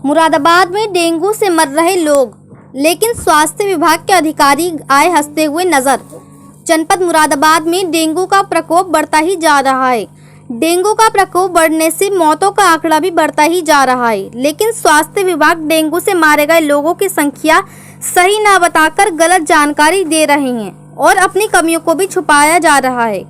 मुरादाबाद में डेंगू से मर रहे लोग, लेकिन स्वास्थ्य विभाग के अधिकारी आए हंसते हुए नजर। जनपद मुरादाबाद में डेंगू का प्रकोप बढ़ता ही जा रहा है। डेंगू का प्रकोप बढ़ने से मौतों का आंकड़ा भी बढ़ता ही जा रहा है, लेकिन स्वास्थ्य विभाग डेंगू से मारे गए लोगों की संख्या सही ना बताकर गलत जानकारी दे रहे हैं और अपनी कमियों को भी छुपाया जा रहा है।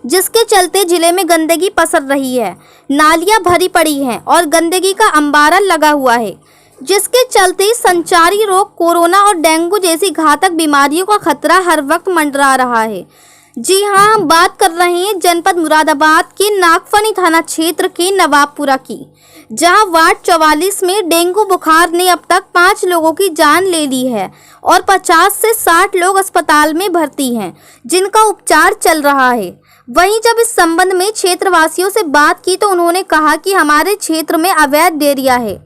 जिसके चलते जिले में गंदगी पसर रही है, नालियां भरी पड़ी हैं और गंदगी का अंबारा लगा हुआ है, जिसके चलते संचारी रोग कोरोना और डेंगू जैसी घातक बीमारियों का खतरा हर वक्त मंडरा रहा है। जी हां, हम बात कर रहे हैं जनपद मुरादाबाद के नागफनी थाना क्षेत्र के नवाबपुरा की, जहां वार्ड 44 में डेंगू बुखार ने अब तक 5 लोगों की जान ले ली है और 50 से 60 लोग अस्पताल में भर्ती हैं, जिनका उपचार चल रहा है। वहीं जब इस संबंध में क्षेत्रवासियों से बात की तो उन्होंने कहा कि हमारे क्षेत्र में अवैध डेरिया है,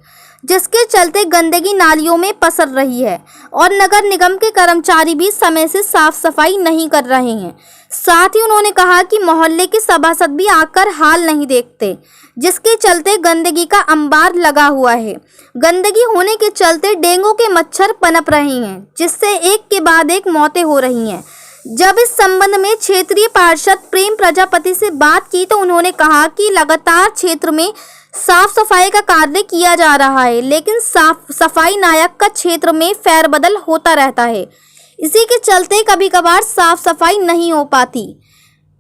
जिसके चलते गंदगी नालियों में पसर रही है और नगर निगम के कर्मचारी भी समय से साफ सफाई नहीं कर रहे हैं। साथ ही उन्होंने कहा कि मोहल्ले के सभासद भी आकर हाल नहीं देखते, जिसके चलते गंदगी का अंबार लगा हुआ है। गंदगी होने के चलते डेंगू के मच्छर पनप रहे हैं, जिससे एक के बाद एक मौतें हो रही हैं। जब इस संबंध में क्षेत्रीय पार्षद प्रेम प्रजापति से बात की तो उन्होंने कहा कि लगातार क्षेत्र में साफ सफाई का कार्य किया जा रहा है, लेकिन साफ सफाई नायक का क्षेत्र में फेरबदल होता रहता है। इसी के चलते कभी कभार साफ सफाई नहीं हो पाती।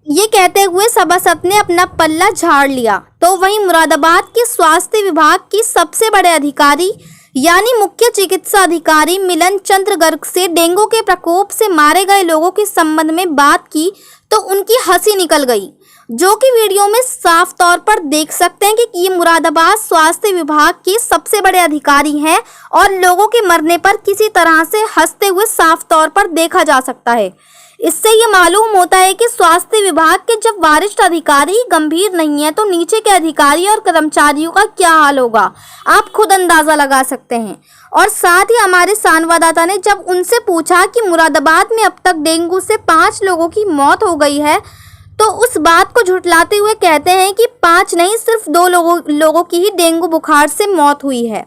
ये कहते हुए सभासद ने अपना पल्ला झाड़ लिया। तो वहीं मुरादाबाद के स्वास्थ्य विभाग की सबसे बड़े अधिकारी यानी मुख्य चिकित्सा अधिकारी मिलन चंद्र गर्ग से डेंगू के प्रकोप से मारे गए लोगों के संबंध में बात की तो उनकी हंसी निकल गई, जो कि वीडियो में साफ तौर पर देख सकते हैं कि ये मुरादाबाद स्वास्थ्य विभाग के सबसे बड़े अधिकारी हैं और लोगों के मरने पर किसी तरह से हंसते हुए साफ तौर पर देखा जा सकता है। इससे ये मालूम होता है कि स्वास्थ्य विभाग के जब वरिष्ठ अधिकारी गंभीर नहीं है तो नीचे के अधिकारी और कर्मचारियों का क्या हाल होगा, आप खुद अंदाजा लगा सकते हैं। और साथ ही हमारे संवाददाता ने जब उनसे पूछा कि मुरादाबाद में अब तक डेंगू से 5 लोगों की मौत हो गई है, तो उस बात को झुठलाते हुए कहते हैं कि 5 नहीं, सिर्फ 2 लोगों की ही डेंगू बुखार से मौत हुई है।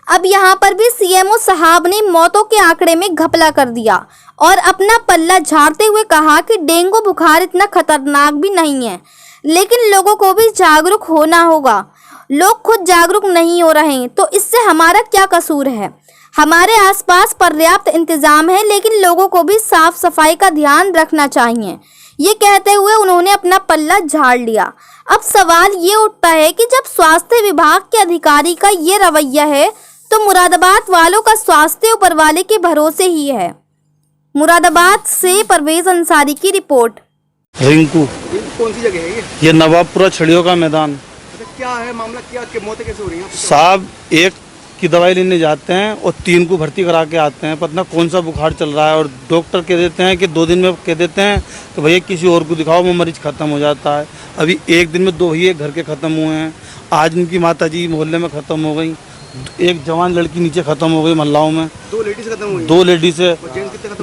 अब यहाँ पर भी सीएमओ साहब ने मौतों के आंकड़े में घपला कर दिया और अपना पल्ला झाड़ते हुए कहा कि डेंगू बुखार इतना खतरनाक भी नहीं है, लेकिन लोगों को भी जागरूक होना होगा। लोग खुद जागरूक नहीं हो रहे हैं, तो इससे हमारा क्या कसूर है? हमारे आसपास पर्याप्त इंतजाम है, लेकिन लोगों को भी साफ सफाई का ध्यान रखना चाहिए। ये कहते हुए उन्होंने अपना पल्ला झाड़ लिया। अब सवाल ये उठता है कि जब स्वास्थ्य विभाग के अधिकारी का ये रवैया है तो मुरादाबाद वालों का स्वास्थ्य ऊपर वाले के भरोसे ही है। मुरादाबाद से परवेज अंसारी की रिपोर्ट। रिंकू कौन सी जगह है ये नवाबपुरा छड़ियों का मैदान। क्या है मामला, क्या मौतें कैसे हो रही हैं? साहब एक की दवाई लेने जाते हैं और 3 को भर्ती करा के आते हैं, पता कौन सा बुखार चल रहा है, और डॉक्टर कह देते हैं कि 2 दिन में कह देते हैं कि भैया किसी और को दिखाओ, वो मरीज खत्म हो जाता है। अभी 1 दिन में 2 ही घर के ख़त्म हुए हैं। आज उनकी माता जी मोहल्ले में ख़त्म हो गई, एक जवान लड़की नीचे ख़त्म हो गई मोहल्लाओं में। 2 लेडीज खत्म हुई? 2 लेडीज है,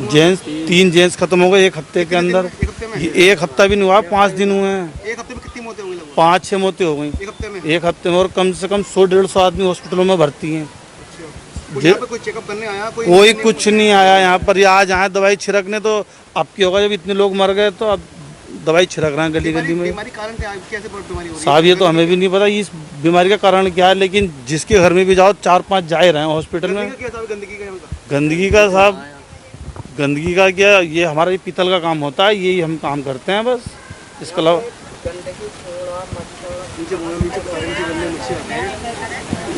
जेंट्स 3 जेंट्स खत्म हो गए 1 हफ्ते के अंदर। ये 1 हफ्ता भी नहीं हुआ, 5 दिन हुए हैं। 1 हफ्ते में कितनी मौतें हुई? 5-6 मौतें हो गई 1 हफ्ते में, और कम से कम 100-150 आदमी हॉस्पिटलों में भर्ती हैं। कोई चेकअप करने आया? कोई कुछ नहीं आया यहाँ पर। ये आज आए दवाई छिड़कने, तो अब क्या होगा जब इतने लोग मर गए तो अब दवाई छिड़क रहे हैं गली गली में। बीमारी कारण कैसे बीमारी हो रही है? साहब ये तो हमें भी नहीं पता इस बीमारी का कारण क्या है, लेकिन जिसके घर में भी जाओ 4-5 जा ही रहे हैं हॉस्पिटल में। गंदगी का साहब, गंदगी का क्या, ये हमारा पीतल का काम होता है, यही हम काम करते हैं बस। इसके अलावा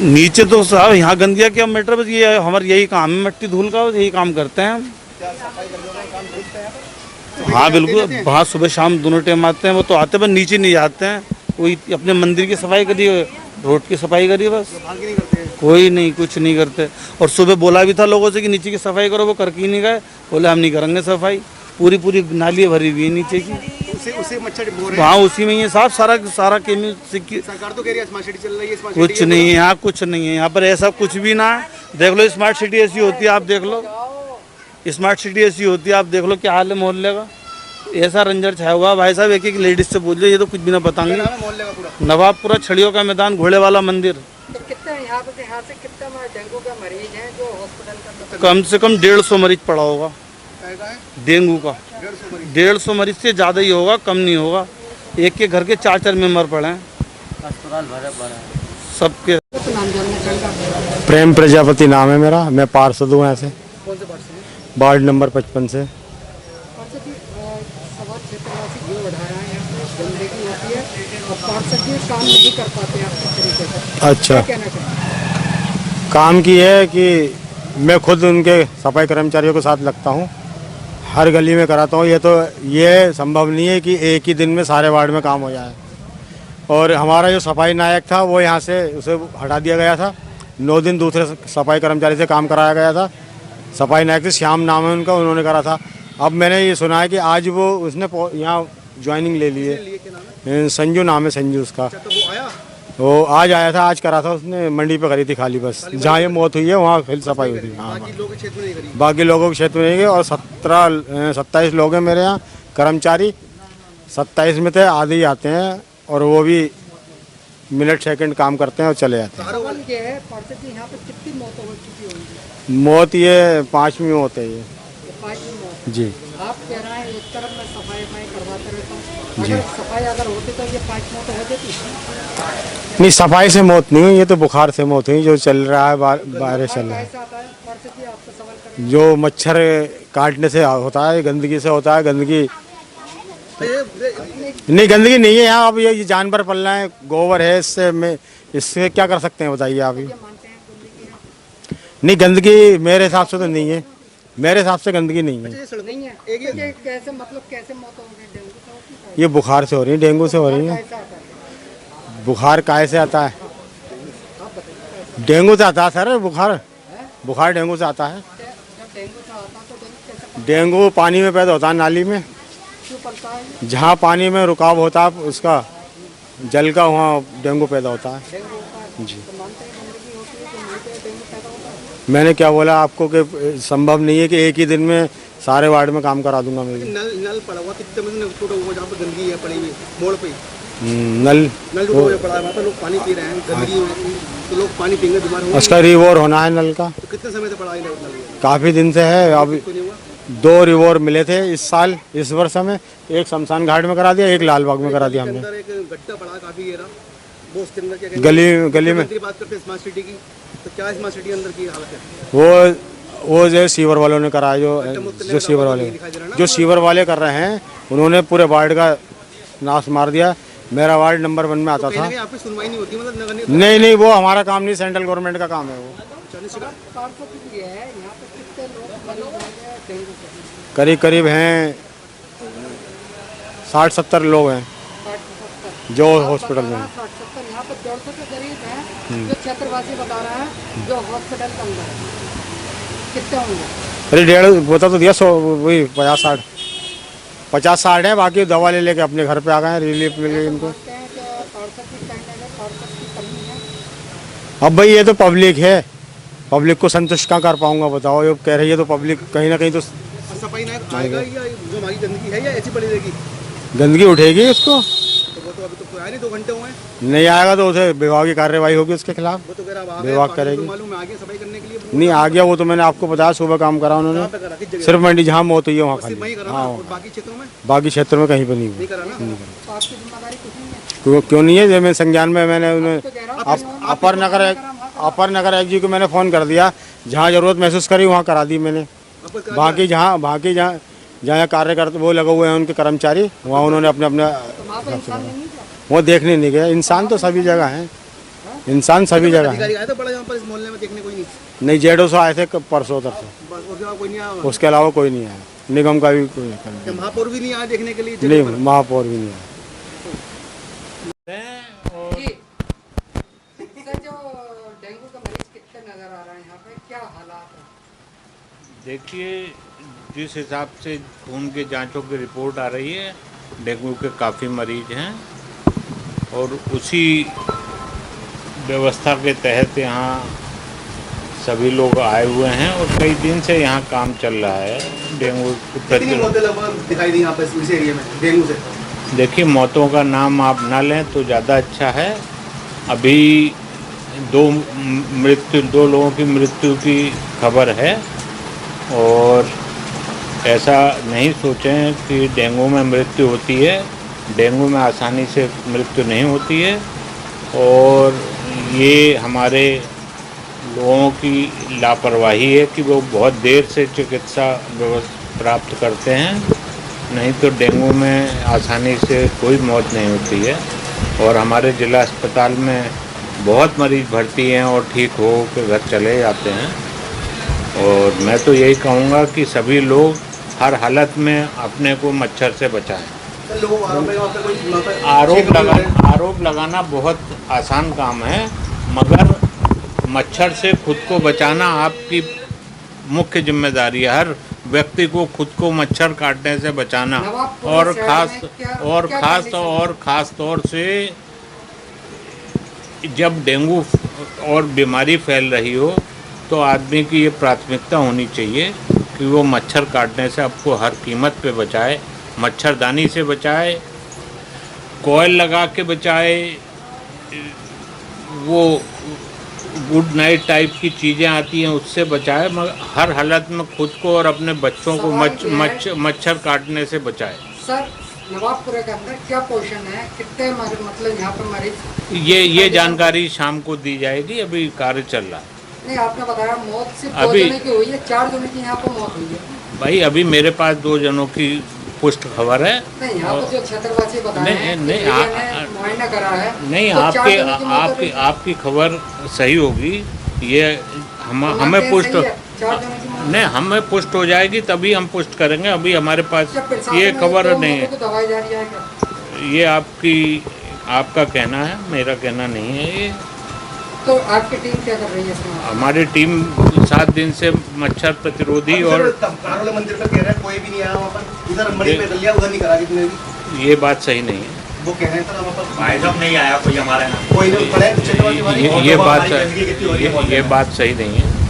नीचे तो साहब यहाँ गंदगी क्या मैटर, बस ये हमारा यही काम है, मिट्टी धूल का यही काम करते हैं हम। हाँ बिल्कुल, वहाँ सुबह शाम दोनों टाइम आते हैं, वो तो आते हैं, बस नीचे नहीं जाते हैं। कोई अपने मंदिर की सफाई करिए, रोड की सफाई करिए, बस कोई नहीं, कुछ नहीं करते। और सुबह बोला भी था लोगों से कि नीचे की सफाई करो, वो करके ही नहीं गए, बोले हम नहीं करेंगे सफाई। पूरी नाली भरी हुई है नीचे की, उसे मच्छर हाँ उसी में ही है साहब। सारा केमिकल। सरकार तो कह रही है स्मार्ट सिटी चल रही है, कुछ नहीं है यहाँ, कुछ नहीं है यहाँ पर, ऐसा कुछ भी ना है। देख लो स्मार्ट सिटी ऐसी होती है, आप देख लो स्मार्ट सिटी ऐसी होती है, आप देख लो क्या हाल है मोहल्ले का। ऐसा रंजर छाया हुआ भाई साहब, एक लेडीज से बोल रहे, ये तो कुछ भी ना बताएंगे। नवाबपुरा छड़ियों का मैदान, घोड़े वाला मंदिर। तो कितने यहाँ से कितना डेंगू के मरीज हैं जो हॉस्पिटल का कम से कम 150 मरीज पड़ा होगा आएगा है डेंगू का। 150 मरीज 150 मरीज से ज़्यादा ही होगा, कम नहीं होगा। एक के घर के 4-4 मेंबर पड़े हैं सबके। नाम जानना चाहेंगे? प्रेम प्रजापति नाम है मेरा, मैं पार्षद हूँ ऐसे कौन से पार्ट से वार्ड नंबर 55 से। पार्षद जी, सभा क्षेत्रवासी जो बढ़ा रहे हैं यहाँ पे गंदगी होती है और पार्षद जी काम नहीं कर पाते हैं आपके तरीके से, अच्छा, क्या कहना चाहिए? काम की है कि मैं खुद उनके सफाई कर्मचारियों के साथ लगता हूँ, हर गली में कराता हूँ। ये संभव नहीं है कि एक ही दिन में सारे वार्ड में काम हो जाए। और हमारा जो सफाई नायक था वो यहाँ से उसे हटा दिया गया था। 9 दिन दूसरे सफाई कर्मचारी से काम कराया गया था। सफाई नायक से श्याम नाम है उनका, उन्होंने करा था। अब मैंने ये सुना है कि आज वो उसने यहाँ ज्वाइनिंग ले ली लिए क्या नाम है? है। संजू नाम है, संजू उसका। अच्छा, तो वो आया वो आज आया था, आज करा था उसने, मंडी पे करी थी खाली बस। जहाँ ये मौत हुई है वहाँ फिर सफाई हुई थी। हाँ, बाकी लोग क्षेत्र में नहीं करी। बाकी लोगों के क्षेत्र में नहीं गए। और 27 लोग हैं मेरे यहाँ कर्मचारी। 27 में से आधे ही आते हैं और वो भी मिनट सेकंड काम करते हैं और चले जाते हैं। सवाल ये है पार्षद जी, यहाँ पे कितनी मौत हो चुकी होंगी? मौत ये 5वीं मौत है ये। ये 5वीं मौत। जी, आप कह रहे हैं एक तरफ मैं सफाई करवाते रहता हूँ, अगर सफाई अगर होती तो ये 5 मौत हो जाती? नहीं, सफाई से मौत नहीं हुई, ये तो बुखार से मौत हुई जो चल रहा है, बाहर चल रहा है। कैसे आता है पार्षद जी, आपसे सवाल करें? जो मच्छर काटने से होता है, गंदगी से होता है। गंदगी नहीं, गंदगी नहीं है यहाँ। अब ये जानवर पल रहे हैं, गोबर है, इससे क्या कर सकते हैं बताइए आप ही। मानते हैं गंदगी है? नहीं, गंदगी मेरे हिसाब से तो नहीं है, मेरे हिसाब से गंदगी नहीं है। ये सड़क नहीं है। एक तो ये कैसे मतलब कैसे मौत हो गई? डेंगू से होती है? ये बुखार से हो रही है, डेंगू से हो रही है। कैसा आता है? बुखार काहे से आता है? डेंगू से आता है सर, बुखार डेंगू से आता है। जब डेंगू से आता है तो डेंगू कैसे डेंगू पानी में पैदा होता है, नाली में। क्यों पड़ता है? जहाँ पानी में रुकाव होता है उसका जल का, वहाँ डेंगू पैदा होता है। डेंगू होता है जी। तो मानते हैं गंदगी होती है तो वहीं पे डेंगू पैदा होता है? मैंने क्या बोला आपको कि संभव नहीं है कि एक ही दिन में सारे वार्ड में काम करा दूंगा मैं। नल पड़ा हुआ कितने में टूटा हुआ जहाँ पर गंदगी है पड़ी हुई मोड़ पे नल नल टूटा हुआ पड़ा है, वहाँ पर लोग पानी पी रहे हैं, गंदगी हुई तो लोग पानी पीएंगे बीमार होंगे। उसका रिवोर होना है नल का। तो कितने समय से पड़ा है नल? काफ़ी दिन से है। अब कोई नहीं हुआ। 2 रिवोर मिले थे इस साल, इस वर्ष में। एक शमशान घाट में करा दिया, एक लाल बाग में करा दिया हमने। अंदर एक गड्ढा पड़ा काफी गहरा, वो उसके अंदर क्या गली में बात करते हैं स्मार्ट सिटी की, तो क्या स्मार्ट सिटी अंदर की हालत है? वो जो सीवर वालों ने कराया, जो सीवर वाले कर रहे हैं, उन्होंने पूरे वार्ड का नाश मार दिया। मेरा वार्ड नंबर 1 में आता था। आपकी सुनवाई नहीं होती मतलब नगर नहीं, वो हमारा काम नहीं, सेंट्रल गवर्नमेंट का काम है वो। पार्षद ये है यहाँ पे कितने लोग मरीज हैं डेंगू से? करीब हैं 60-70 लोग हैं 60-70 जो हॉस्पिटल में हैं। 60-70 यहाँ पे 150 के करीब हैं जो क्षेत्रवासी बता रहे हैं जो हॉस्पिटल के अंदर है। कितने होंगे? अरे 150 बता तो दिया, 100 वही 50-60 है। बाकी दवा ले लेके अपने घर पे आ गए हैं, रिलीफ मिल गई इनको। कहते हैं कि पार्षद की कहने में पार्षद की कमी है। अब भाई ये तो पब्लिक है, पब्लिक को संतुष्ट कहाँ कर पाऊंगा बताओ। ये कह रही है तो पब्लिक कहीं ना कहीं तो सफाई नायक आएगा या जो हमारी गंदगी है या ऐसी पड़ी रहेगी? गंदगी उठेगी इसको। तो वो तो अभी तो कोई आया नहीं, 2 घंटे हुए हैं। नहीं आएगा तो उसे विभागीय कार्रवाई होगी उसके खिलाफ। वो तो कह रहा विभाग करेगी। मालूम है आगे सफाई करने के लिए नहीं आ गया वो तो, मैंने आपको बताया सुबह काम करा कहाँ पे उन्होंने। करा, किस जगह? सिर्फ मंडी जहाँ मौत हुई है वहाँ सिर्फ वहीं खाली। करा ना, हाँ, और बाकी क्षेत्रों में बाकी क्षेत्र में कहीं पर नहीं नहीं करा ना। तो आपकी जिम्मेदारी कुछ नहीं है? क्यों नहीं है। जब मैं संज्ञान में मैंने उन्हें तो कह रहा हूँ अपर नगर एक जी को मैंने फ़ोन कर दिया, जहाँ ज़रूरत महसूस करी वहाँ करा दी मैंने। बाकी जहाँ कार्य करते वो लगे हुए हैं उनके कर्मचारी, वहाँ उन्होंने अपने तो वहाँ पे इंसान नहीं है? वो देखने नहीं गए। इंसान तो सभी जगह हैं, इंसान सभी जगह हैं। अधिकारी आए तो बड़ा यहाँ पर इस मोहल्ले में देखने कोई नहीं, नहीं, जेडो आए थे परसों उधर से, बस उसके बाद कोई नहीं आया। उसके अलावा कोई नहीं आया। निगम का भी कोई क्या महापौर भी नहीं आया देखने के लिए? नहीं, महापौर भी नहीं आया। जी सर, जो डेंगू का मरीज कितने नजर आ रहे हैं यहाँ पे, क्या हालात है? देखिए, जिस हिसाब से खून के जांचों की रिपोर्ट आ रही है, डेंगू के काफ़ी मरीज हैं और उसी व्यवस्था के तहत यहाँ सभी लोग आए हुए हैं और कई दिन से यहाँ काम चल रहा है डेंगू के कितनी प्रति। मौतें लगभग दिखाई दी यहाँ पर इस एरिया में डेंगू से? देखिए, मौतों का नाम आप ना लें तो ज़्यादा अच्छा है। अभी दो लोगों की मृत्यु की खबर है। और ऐसा नहीं सोचें कि डेंगू में मृत्यु होती है। डेंगू में आसानी से मृत्यु नहीं होती है और ये हमारे लोगों की लापरवाही है कि वो बहुत देर से चिकित्सा व्यवस्था प्राप्त करते हैं। नहीं तो डेंगू में आसानी से कोई मौत नहीं होती है। और हमारे जिला अस्पताल में बहुत मरीज भर्ती हैं और ठीक हो के घर चले जाते हैं। और मैं तो यही कहूँगा कि सभी लोग हर हालत में अपने को मच्छर से बचाएं। आरोप लगाना बहुत आसान काम है, मगर मच्छर से खुद को बचाना आपकी मुख्य जिम्मेदारी है। हर व्यक्ति को खुद को मच्छर काटने से बचाना और ख़ास तौर से जब डेंगू और बीमारी फैल रही हो तो आदमी की ये प्राथमिकता होनी चाहिए कि वो मच्छर काटने से आपको हर कीमत पे बचाए, मच्छरदानी से बचाए, कॉइल लगा के बचाए, वो गुड नाइट टाइप की चीज़ें आती हैं उससे बचाए, मगर हर हालत में खुद को और अपने बच्चों को मच्छर काटने से बचाए। सर, नवाबपुरा के अंदर क्या पोजीशन है, कितने मतलब यहाँ पे मरीज? ये जानकारी शाम को दी जाएगी, अभी कार्य चल रहा है। नहीं, आपने बताया मौत सिर्फ 2 जने की हुई है, 4 जनों की यहाँ पे मौत हुई है। भाई अभी मेरे पास 2 जनों की पुष्ट खबर है। नहीं, यहाँ पर जो क्षेत्रवासी बताए मुआयना करा है, नहीं तो आपकी खबर सही होगी। ये हमें पुष्ट नहीं, हमें पुष्ट हो जाएगी तभी हम पुष्ट करेंगे। अभी हमारे पास ये खबर नहीं है। दवाई जा रही है ये आपका कहना है, मेरा कहना नहीं है ये। तो आपकी टीम क्या कर रही है इसमें? हमारी टीम 7 दिन से मच्छर प्रतिरोधी और मंदिर पर कह रहे हैं कोई भी नहीं आया वहाँ पर, इधर मरीज पे लिया उधर नहीं करा कितने भी। ये बात सही नहीं है। वो कह रहे हैं सर वहाँ पर भाई साहब नहीं आया कोई हमारे यहाँ, कोई नहीं पड़े। ये बात सही नहीं है।